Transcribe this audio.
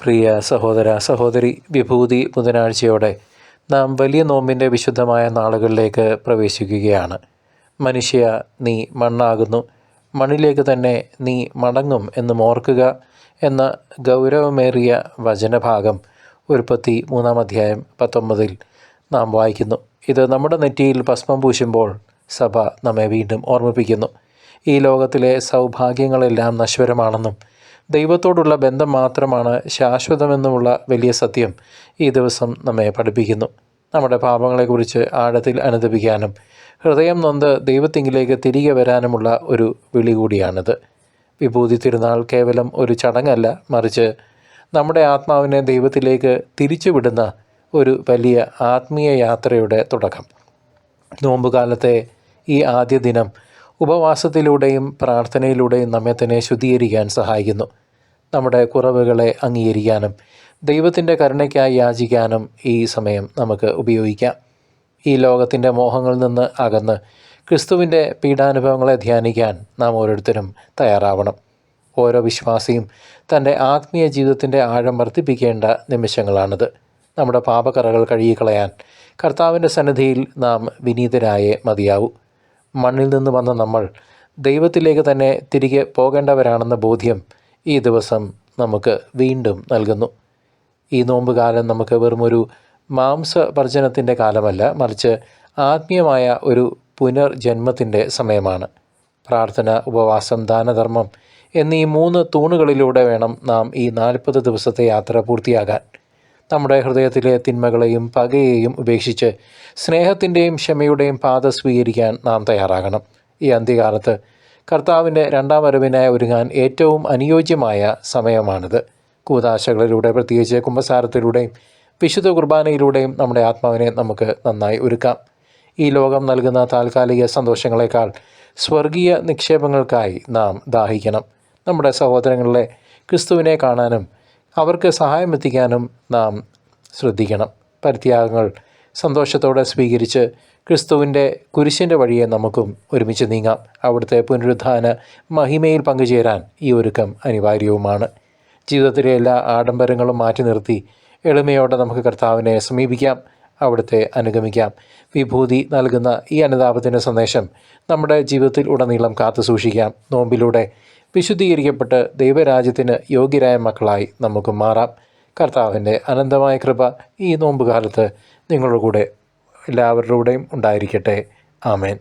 പ്രിയ സഹോദര സഹോദരി, വിഭൂതി ബുധനാഴ്ചയോടെ നാം വലിയ നോമ്പിൻ്റെ വിശുദ്ധമായ നാളുകളിലേക്ക് പ്രവേശിക്കുകയാണ്. മനുഷ്യ, നീ മണ്ണാകുന്നു, മണ്ണിലേക്ക് തന്നെ നീ മടങ്ങും എന്നും ഓർക്കുക എന്ന ഗൗരവമേറിയ വചനഭാഗം ഉൽപ്പത്തി 3:19 നാം വായിക്കുന്നു. ഇത് നമ്മുടെ നെറ്റിയിൽ ഭസ്മം പൂശുമ്പോൾ സഭ നമ്മെ വീണ്ടും ഓർമ്മിപ്പിക്കുന്നു. ഈ ലോകത്തിലെ സൗഭാഗ്യങ്ങളെല്ലാം നശ്വരമാണെന്നും ദൈവത്തോടുള്ള ബന്ധം മാത്രമാണ് ശാശ്വതമെന്നുമുള്ള വലിയ സത്യം ഈ ദിവസം നമ്മെ പഠിപ്പിക്കുന്നു. നമ്മുടെ പാപങ്ങളെക്കുറിച്ച് ആഴത്തിൽ അനുദപിക്കാനും ഹൃദയം നൊന്ത് ദൈവത്തിങ്കിലേക്ക് തിരികെ വരാനുമുള്ള ഒരു വിളി കൂടിയാണിത്. വിഭൂതി തിരുനാൾ കേവലം ഒരു ചടങ്ങല്ല, മറിച്ച് നമ്മുടെ ആത്മാവിനെ ദൈവത്തിലേക്ക് തിരിച്ചുവിടുന്ന ഒരു വലിയ ആത്മീയ യാത്രയുടെ തുടക്കം. നോമ്പുകാലത്തെ ഈ ആദ്യ ദിനം ഉപവാസത്തിലൂടെയും പ്രാർത്ഥനയിലൂടെയും നമ്മെ തന്നെ ശുദ്ധീകരിക്കാൻ സഹായിക്കുന്നു. നമ്മുടെ കുറവുകളെ അംഗീകരിക്കാനും ദൈവത്തിൻ്റെ കരുണയ്ക്കായി യാചിക്കാനും ഈ സമയം നമുക്ക് ഉപയോഗിക്കാം. ഈ ലോകത്തിൻ്റെ മോഹങ്ങളിൽ നിന്ന് അകന്ന് ക്രിസ്തുവിൻ്റെ പീഡാനുഭവങ്ങളെ ധ്യാനിക്കാൻ നാം ഓരോരുത്തരും തയ്യാറാവണം. ഓരോ വിശ്വാസിയും തൻ്റെ ആത്മീയ ജീവിതത്തിൻ്റെ ആഴം വർദ്ധിപ്പിക്കേണ്ട നിമിഷങ്ങളാണിത്. നമ്മുടെ പാപക്കറകൾ കഴുകിക്കളയാൻ കർത്താവിൻ്റെ സന്നിധിയിൽ നാം വിനീതരായേ മതിയാവൂ. മണ്ണിൽ നിന്ന് വന്ന നമ്മൾ ദൈവത്തിലേക്ക് തന്നെ തിരികെ പോകേണ്ടവരാണെന്ന ബോധ്യം ഈ ദിവസം നമുക്ക് വീണ്ടും നൽകുന്നു. ഈ നോമ്പുകാലം നമുക്ക് വെറുമൊരു മാംസവർജനത്തിൻ്റെ കാലമല്ല, മറിച്ച് ആത്മീയമായ ഒരു പുനർജന്മത്തിൻ്റെ സമയമാണ്. പ്രാർത്ഥന, ഉപവാസം, ദാനധർമ്മം എന്നീ 3 തൂണുകളിലൂടെ വേണം നാം ഈ 40 ദിവസത്തെ യാത്ര പൂർത്തിയാകാൻ. നമ്മുടെ ഹൃദയത്തിലെ തിന്മകളെയും പകയെയും ഉപേക്ഷിച്ച് സ്നേഹത്തിൻ്റെയും ക്ഷമയുടെയും പാത സ്വീകരിക്കാൻ നാം തയ്യാറാകണം. ഈ അന്ത്യകാലത്ത് കർത്താവിൻ്റെ 2ാം വരവിനായി ഒരുങ്ങാൻ ഏറ്റവും അനുയോജ്യമായ സമയമാണിത്. കൂദാശകളിലൂടെ, പ്രത്യേകിച്ച് കുമ്പസാരത്തിലൂടെയും വിശുദ്ധ കുർബാനയിലൂടെയും നമ്മുടെ ആത്മാവിനെ നമുക്ക് നന്നായി ഒരുക്കാം. ഈ ലോകം നൽകുന്ന താൽക്കാലിക സന്തോഷങ്ങളെക്കാൾ സ്വർഗീയ നിക്ഷേപങ്ങൾക്കായി നാം ദാഹിക്കണം. നമ്മുടെ സഹോദരങ്ങളിലെ ക്രിസ്തുവിനെ കാണാനും അവർക്ക് സഹായമെത്തിക്കാനും നാം ശ്രദ്ധിക്കണം. പരിത്യാഗങ്ങൾ സന്തോഷത്തോടെ സ്വീകരിച്ച് ക്രിസ്തുവിൻ്റെ കുരിശിൻ്റെ വഴിയെ നമുക്കും ഒരുമിച്ച് നീങ്ങാം. അവിടുത്തെ പുനരുദ്ധാന മഹിമയിൽ പങ്കുചേരാൻ ഈ ഒരുക്കം അനിവാര്യവുമാണ്. ജീവിതത്തിലെ എല്ലാ ആഡംബരങ്ങളും മാറ്റി നിർത്തി എളിമയോടെ നമുക്ക് കർത്താവിനെ സമീപിക്കാം, അവിടുത്തെ അനുഗമിക്കാം. വിഭൂതി നൽകുന്ന ഈ അനുതാപത്തിൻ്റെ സന്ദേശം നമ്മുടെ ജീവിതത്തിൽ ഉടനീളം കാത്തു സൂക്ഷിക്കാം. നോമ്പിലൂടെ വിശുദ്ധീകരിക്കപ്പെട്ട് ദൈവരാജ്യത്തിന് യോഗ്യരായ മക്കളായി നമുക്ക് മാറാം. കർത്താവിൻ്റെ അനന്തമായ കൃപ ഈ നോമ്പുകാലത്ത് നിങ്ങളുടെ കൂടെ എല്ലാവരുടെയും ഉണ്ടായിരിക്കട്ടെ. ആമേൻ.